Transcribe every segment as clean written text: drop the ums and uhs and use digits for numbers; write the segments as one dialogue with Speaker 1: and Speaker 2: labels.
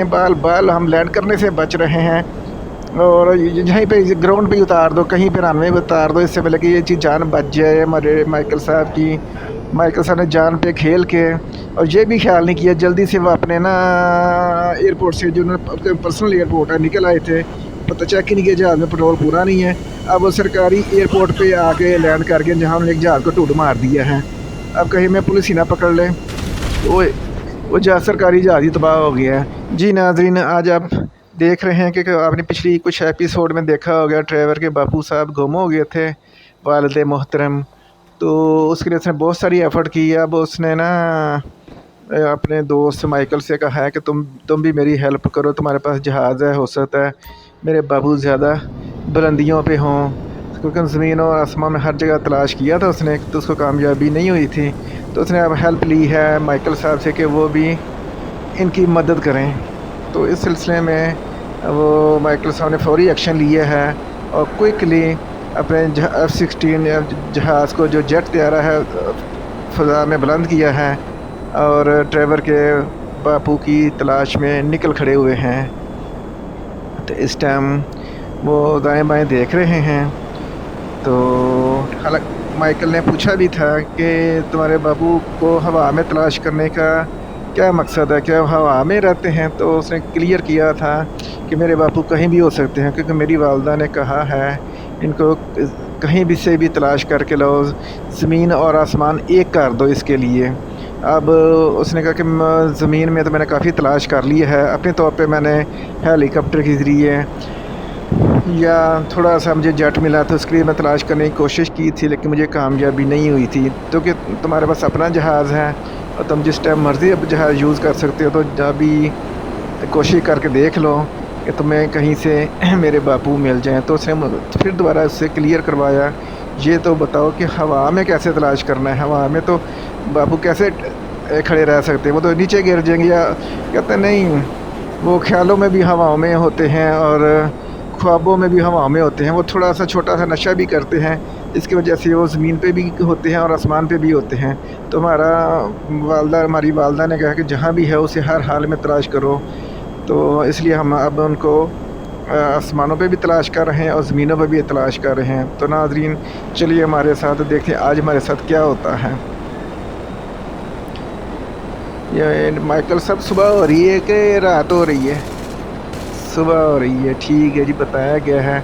Speaker 1: बाल बाल हम लैंड करने से बच रहे हैं। और यहीं पे ग्राउंड पे ही उतार दो, कहीं पे रनवे पे उतार दो, इससे पहले कि ये चीज़ जान बच जाए हमारे माइकल साहब की। माइकल साहब ने जान पे खेल के और ये भी ख्याल नहीं किया, जल्दी से वो अपने ना एयरपोर्ट से, जो उनका पर्सनल एयरपोर्ट है, निकल आए थे। पता चेक ही नहीं किया जहाज़ में पेट्रोल पूरा नहीं है। अब वो सरकारी एयरपोर्ट पे आके लैंड कर गए जहाँ उन्होंने एक जहाज़ को टूट मार दिया है। अब कहीं मैं पुलिस ही ना पकड़ ले, वो जहाज़, सरकारी जहाज़ ही तबाह हो गया है। जी नाजरीन, आज आप देख रहे हैं कि आपने पिछली कुछ एपिसोड में देखा होगा, ट्रेवर के बापू साहब गुम हो गए थे, वालिद मोहतरम। तो उसके लिए उसने बहुत सारी एफ़र्ट की। अब उसने ना अपने दोस्त माइकल से कहा है कि तुम भी मेरी हेल्प करो, तुम्हारे पास जहाज़ है, हो सकता है मेरे बाबू ज़्यादा बुलंदियों पे हों, क्योंकि ज़मीन और आसमान में हर जगह तलाश किया था उसने, तो उसको कामयाबी नहीं हुई थी। तो उसने अब हेल्प ली है माइकल साहब से कि वो भी इनकी मदद करें। तो इस सिलसिले में वो माइकल साहब ने फौरी एक्शन लिया है और क्विकली अपने F-16 जहाज़ को, जो जेट तैयारा है, फ़ज़ा में बुलंद किया है और ट्रेवर के बापू की तलाश में निकल खड़े हुए हैं। तो इस टाइम वो दाएं बाएं देख रहे हैं। तो हालांकि माइकल ने पूछा भी था कि तुम्हारे बाबू को हवा में तलाश करने का क्या मकसद है, क्या हवा में रहते हैं? तो उसने क्लियर किया था कि मेरे बापू कहीं भी हो सकते हैं, क्योंकि मेरी वालदा ने कहा है इनको कहीं भी से भी तलाश करके लो, ज़मीन और आसमान एक कर दो इसके लिए। अब उसने कहा कि ज़मीन में तो मैंने काफ़ी तलाश कर ली है, अपने तौर पे मैंने हेलीकॉप्टर के ज़रिए या थोड़ा सा मुझे जेट मिला तो उसके लिए मैं तलाश करने की कोशिश की थी, लेकिन मुझे कामयाबी नहीं हुई थी। तो कि तुम्हारे पास अपना जहाज़ है और तुम जिस टाइम मर्ज़ी अब जहाज़ यूज़ कर सकते हो, तो जब भी कोशिश करके देख लो कि तुम्हें कहीं से मेरे बापू मिल जाएं। तो उसने फिर दोबारा उससे क्लियर करवाया, ये तो बताओ कि हवा में कैसे तलाश करना है, हवा में तो बापू कैसे खड़े रह सकते हैं, वो तो नीचे गिर जाएंगे। या कहते नहीं, वो ख्यालों में भी हवाओं में होते हैं और ख्वाबों में भी हवाओं में होते हैं। वो थोड़ा सा छोटा सा नशा भी करते हैं, इसकी वजह से वो ज़मीन पे भी होते हैं और आसमान पे भी होते हैं। तो हमारी वालदा ने कहा कि जहाँ भी है उसे हर हाल में तलाश करो। तो इसलिए हम अब उनको आसमानों पे भी तलाश कर रहे हैं और ज़मीनों पे भी तलाश कर रहे हैं। तो नाज़रीन, चलिए हमारे साथ देखते हैं आज हमारे साथ क्या होता है। ये माइकल साहब, सुबह हो रही है कि रात हो रही है? सुबह हो रही है, ठीक है जी, बताया गया है।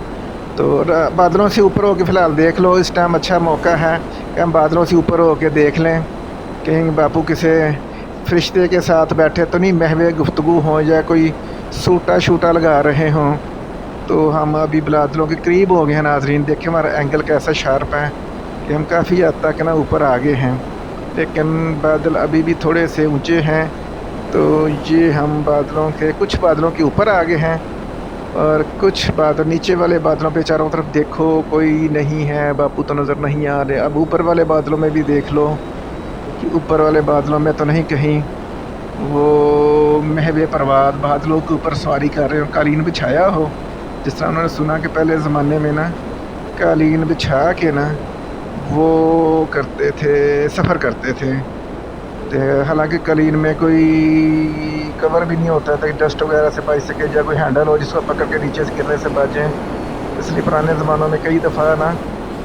Speaker 1: तो बादलों से ऊपर होके फ़िलहाल देख लो, इस टाइम अच्छा मौका है कि हम बादलों से ऊपर होके देख लें, कहीं बापू किसी फरिश्ते के साथ बैठे तो नहीं, महवे गुफ्तगू हों या कोई सूटा शूटा लगा रहे हों। तो हम अभी बादलों के करीब हो गए हैं नाजरीन, देखिए हमारा एंगल कैसा शार्प है कि हम काफ़ी हद तक ना ऊपर आ गए हैं, लेकिन बादल अभी भी थोड़े से ऊंचे हैं। तो ये हम कुछ बादलों के ऊपर आ गए हैं और कुछ बादल, नीचे वाले बादलों पे चारों तरफ देखो कोई नहीं है, बापू तो नज़र नहीं आ रहे। अब ऊपर वाले बादलों में भी देख लो कि ऊपर वाले बादलों में तो नहीं कहीं वो महवे परवाज़ बादलों के ऊपर सवारी कर रहे हो, कालीन बिछाया हो, जिस तरह उन्होंने सुना कि पहले ज़माने में ना कालीन बिछा के ना वो करते थे, सफ़र करते थे। हालांकि कालीन में कोई कवर भी नहीं होता था कि डस्ट वगैरह से बच सके, या कोई हैंडल हो जिसको पकड़ के नीचे से गिरने से बचें। इसलिए पुराने ज़मानों में कई दफ़ा ना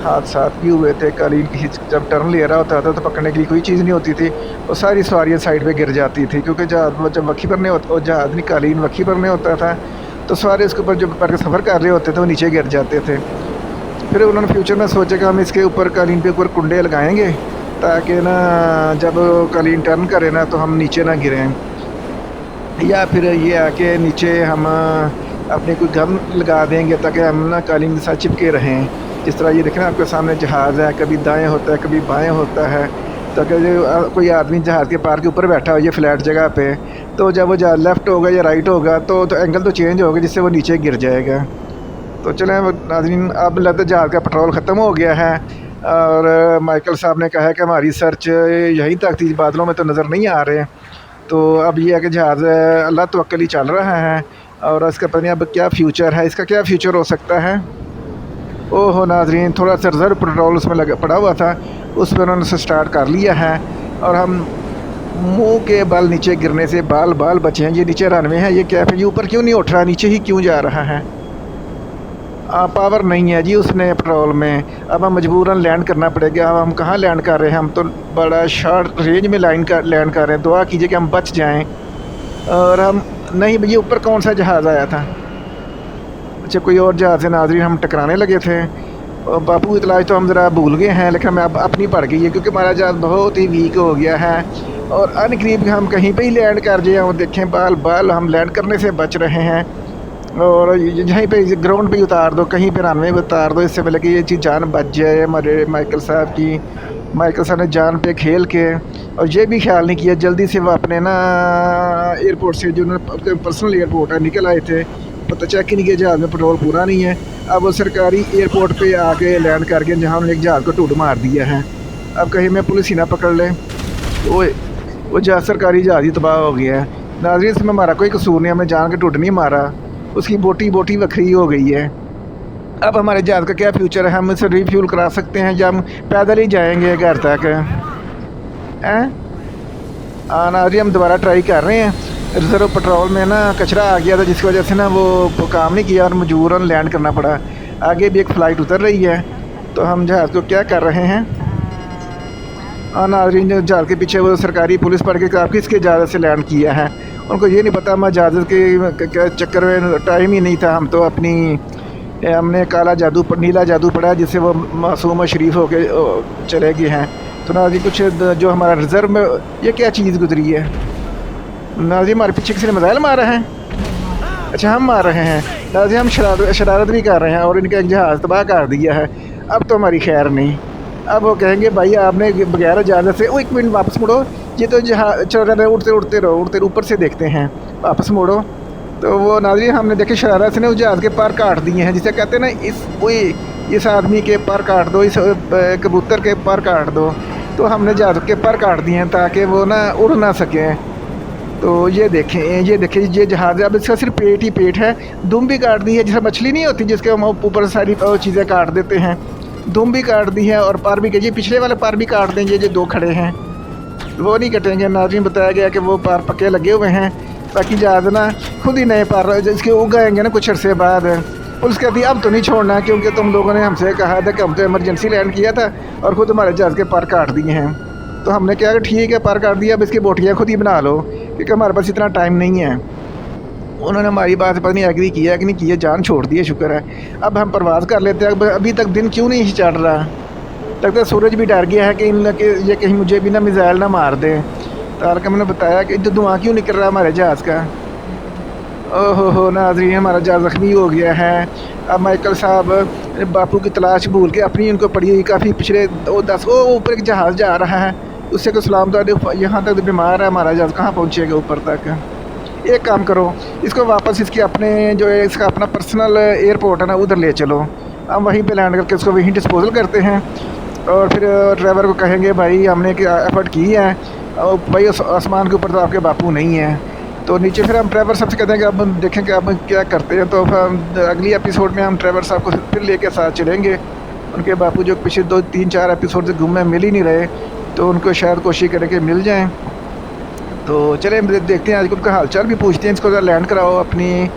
Speaker 1: हादसात भी हुए थे। कालीन की जब टर्न ले रहा होता था तो पकड़ने के लिए कोई चीज़ नहीं होती थी, और सारी सवारियाँ साइड पे गिर जाती थी, क्योंकि जहाज़ जब वक्की पर नहीं होता, जहाज़ नहीं कालीन वक्की पर नहीं होता था, तो सवारी उसके ऊपर जो पर सफ़र कर रहे होते थे वो नीचे गिर जाते थे। फिर उन्होंने फ्यूचर में सोचा कि हम इसके ऊपर, कालीन पे ऊपर कुंडे लगाएंगे ताकि ना जब कालीन टर्न करे ना तो हम नीचे ना गिरें, या फिर ये आके नीचे हम अपने कोई गम लगा देंगे ताकि हम ना कालीन के साथ चिपके रहें। जिस तरह ये देखें आपके सामने जहाज़ है, कभी दाएं होता है कभी बाएं होता है, ताकि कोई आदमी जहाज़ के पार के ऊपर बैठा हो ये फ्लैट जगह पे, तो जब वो जहाज़ लेफ़्ट होगा या राइट होगा तो एंगल तो चेंज होगा, जिससे वो नीचे गिर जाएगा। तो चलें नाज़रीन, अब लगता है जहाज़ का पेट्रोल ख़त्म हो गया है और माइकल साहब ने कहा है कि हमारी सर्च यहीं तक थी, बादलों में तो नज़र नहीं आ रहे। तो अब ये है कि जहाज़ अल्लाह तवक्कल ही चल रहा है और इसका पता नहीं अब क्या फ्यूचर है, इसका क्या फ्यूचर हो सकता है। ओहो नाज़रीन, थोड़ा सा रिज़र्व पेट्रोल उसमें लगा पड़ा हुआ था, उस पर उन्होंने स्टार्ट कर लिया है और हम मुंह के बल नीचे गिरने से बाल बाल बचे हैं। ये नीचे रनवे है, ये कैफ है, ये ऊपर क्यों नहीं उठ रहा, नीचे ही क्यों जा रहा है? पावर नहीं है जी उसने पेट्रोल में। अब हम मजबूरन लैंड करना पड़ेगा। अब हम कहाँ लैंड कर रहे हैं, हम तो बड़ा शॉर्ट रेंज में लैंड कर रहे हैं। दुआ कीजिए कि हम बच जाएं। और हम नहीं, ये ऊपर कौन सा जहाज़ आया था? अच्छा, कोई और जहाज़ से नाज़रीन हम टकराने लगे थे। और बापू की तलाश तो हम ज़रा भूल गए हैं, लेकिन हमें अब अपनी पड़ गई है क्योंकि हमारा जहाज़ बहुत ही वीक हो गया है। और अनकरीब हम कहीं पे ही लैंड कर जाए, और देखें बाल बाल हम लैंड करने से बच रहे हैं। और यहीं पे ग्राउंड पे ही उतार दो, कहीं पे रनवे पे उतार दो, इससे पहले कि ये चीज़ जान बच जाए हमारे माइकल साहब की। माइकल साहब ने जान पे खेल के और ये भी ख्याल नहीं किया, जल्दी से वो अपने ना एयरपोर्ट से, जो उनका पर्सनल एयरपोर्ट है, निकल आए थे। पता चेक ही नहीं किया जहाज़ में पेट्रोल पूरा नहीं है। अब वो सरकारी एयरपोर्ट पे आके लैंड करके जहाँ उन्होंने एक जहाज़ को टूट मार दिया है। अब कहीं में पुलिस ही ना पकड़ ले। वो जहाज़, सरकारी जहाज़ ही तबाह हो गया है। नाज़रीन, इसमें हमारा कोई कसूर नहीं, हमें जान के टूट नहीं मारा, उसकी बोटी बोटी वखरी हो गई है। अब हमारे जहाज़ का क्या फ्यूचर है? हम इसे रिफ्यूल करा सकते हैं या हम पैदल ही जाएंगे घर तक? हैं? नाज़रीन, हम दोबारा ट्राई कर रहे हैं। रिजर्व पेट्रोल में ना कचरा आ गया था, जिसकी वजह से ना वो काम नहीं किया और मजबूरन लैंड करना पड़ा। आगे भी एक फ़्लाइट उतर रही है, तो हम जहाज़ को क्या कर रहे हैं? नाज़रीन, जो जहाज़ के पीछे वो सरकारी पुलिस पड़ के आप किसके जहाज़ से लैंड किया है, उनको ये नहीं पता। मैं जहाज़ के चक्कर में टाइम ही नहीं था। हम तो हमने काला जादू नीला जादू पढ़ा, जिससे वो मासूम और शरीफ होके चले गए हैं। तो नाज़रीन, कुछ जो हमारा रिज़र्व में ये क्या चीज़ गुजरी है? नाज़रीन, हमारे पीछे किसी ने मिसाइल मारा है? अच्छा, हम मार रहे हैं। नाज़रीन, हम शरारत भी कर रहे हैं और इनका एक जहाज़ तबाह कर दिया है। अब तो हमारी खैर नहीं। अब वो कहेंगे भाई आपने बगैर इजाज़त से, एक मिनट वापस मुड़ो, ये तो जहाज़ चल रहा है, उड़ते रहो, ऊपर से देखते हैं, वापस मुड़ो। तो वो नाज़रीन, हमने देखे शरारत से ना उस जहाज़ के पर काट दिए हैं, जिसे कहते हैं ना इस आदमी के पर काट दो, इस कबूतर के पर काट दो। तो हमने जहाज़ के पर काट दिए हैं ताकि वो ना उड़ ना सकें। तो ये देखें, ये जहाज़, अब इसका सिर्फ पेट ही पेट है। दुम भी काट दी है, जैसे मछली नहीं होती जिसके हम ऊपर सारी चीज़ें काट देते हैं, दुम भी काट दी है और पर भी, ये पिछले वाले पर भी काट देंगे। जो दो खड़े हैं वो नहीं कटेंगे। नाज़रीन, बताया गया कि वो पर पक्के लगे हुए हैं ताकि जहाज़ ना खुद ही नए पर इसके उगाएंगे ना कुछ अरसे बाद। पुलिस कहती है अब तो नहीं छोड़ना, क्योंकि तुम लोगों ने हमसे कहा था कि हम तो इमरजेंसी लैंड किया था और ख़ुद हमारे जहाज़ के पर काट दिए हैं। तो हमने क्या कि ठीक है, पर काट दिया, अब इसकी बोटियाँ खुद ही बना लो, क्योंकि हमारे पास इतना टाइम नहीं है। उन्होंने हमारी बात पता नहीं एग्री किया कि नहीं किया, जान छोड़ दी है, शुक्र है। अब हम परवाज़ कर लेते हैं। अब अभी तक दिन क्यों नहीं चढ़ रहा? लगता है सूरज भी डर गया है कि ये कहीं मुझे भी ना मिसाइल ना मार दें। तारक मैंने बताया कि जो धुआं क्यों निकल रहा है हमारे जहाज़ का। ओहो हो नाज़रीन, हमारा जहाज़ ज़ख्मी हो गया है। अब माइकल साहब बापू की तलाश भूल के अपनी उनको पड़ी हुई काफ़ी पिछले 10 ऊपर एक जहाज़ जा रहा है, उससे को सलाम तो यहाँ तक बीमार है हमारा जहाज़, कहाँ पहुँचेगा ऊपर तक? एक काम करो, इसको वापस इसके अपने जो है इसका अपना पर्सनल एयरपोर्ट है ना, उधर ले चलो। हम वहीं पे लैंड करके उसको वहीं डिस्पोजल करते हैं और फिर ड्राइवर को कहेंगे भाई हमने एफर्ट की है, और भाई आसमान के ऊपर तो आपके बापू नहीं है। तो नीचे फिर हम ड्राइवर साहब से कहते हैं कि अब देखें कि अब क्या करते हैं। तो अगली एपिसोड में हम ड्राइवर साहब को फिर लेके साथ चलेंगे। उनके बापू जो पिछले 2-3-4 एपिसोड से घूमे मिल ही नहीं रहे, तो उनको शायद कोशिश करें कि मिल जाएँ। तो चलें देखते हैं, आज उनका हालचाल भी पूछते हैं। इसको ज़रा लैंड कराओ अपनी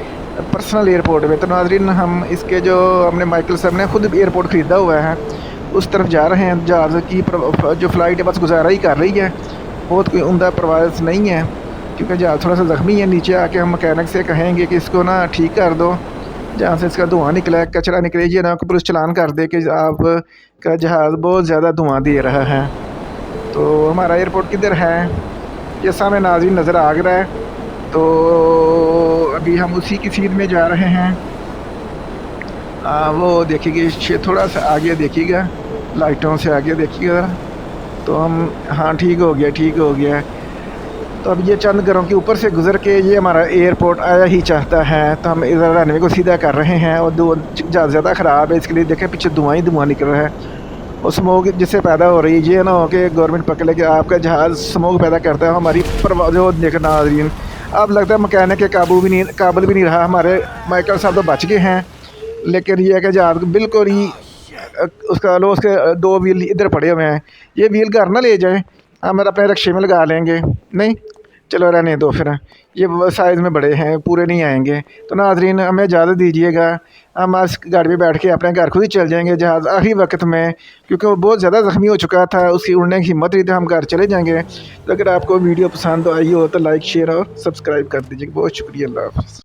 Speaker 1: पर्सनल एयरपोर्ट में। तो नाज़रीन, हम इसके जो हमने माइकल साहब ने खुद एयरपोर्ट ख़रीदा हुआ है, उस तरफ जा रहे हैं। जहाज़ की जो फ़्लाइट है बस गुजारा ही कर रही है, बहुत कोई उम्दा परवाज़ नहीं है, क्योंकि जहाज़ थोड़ा सा ज़ख्मी है। नीचे आके हम मैकेनिक से कहेंगे कि इसको ना ठीक कर दो, जहाँ से इसका धुआं निकला है, कचरा निकले, ये ना पुलिस चलान कर दे कि आपका जहाज़ बहुत ज़्यादा धुआं दे रहा है। तो हमारा एयरपोर्ट किधर है? ये सामने नाज़रीन नज़र आ रहा है। तो अभी हम उसी की सीध में जा रहे हैं। वो देखिएगा, थोड़ा सा आगे देखिएगा, लाइटों से आगे देखिएगा। तो हम, हाँ ठीक हो गया। तो अब ये चंद घरों के ऊपर से गुज़र के ये हमारा एयरपोर्ट आया ही चाहता है। तो हम इधर रनवे को सीधा कर रहे हैं और जहाज़ ज़्यादा ख़राब है, इसके लिए देखें पीछे धुआं ही धुआं निकल रहा है और स्मोक जिससे पैदा हो रही है। ये ना हो कि गवर्नमेंट पकड़ ले कि आपका जहाज़ स्मोक पैदा करता है, हमारी परवाज़ देखना। नाज़रीन, अब लगता है मैकेनिक के काबुल भी नहीं रहा। हमारे माइकल साहब तो बच गए हैं, लेकिन ये है कि जहाज़ बिल्कुल ही उसके 2 व्हील इधर पड़े हुए हैं। ये व्हील घर ना ले जाएं, ہم اپنے رکشے میں لگا لیں گے؟ نہیں، چلو رہنے دو پھر، یہ سائز میں بڑے ہیں، پورے نہیں آئیں گے۔ تو ناظرین ہمیں اجازت دیجیے گا، ہم اس گاڑی میں بیٹھ کے اپنے گھر خود ہی چل جائیں گے جہاز آخری وقت میں، کیونکہ وہ بہت زیادہ زخمی ہو چکا تھا، اس کی اڑنے کی ہمت نہیں تھی، ہم گھر چلے جائیں گے۔ تو اگر آپ کو ویڈیو پسند آئی ہو تو لائک، شیئر اور سبسکرائب کر دیجیے، بہت شکریہ، اللہ حافظ۔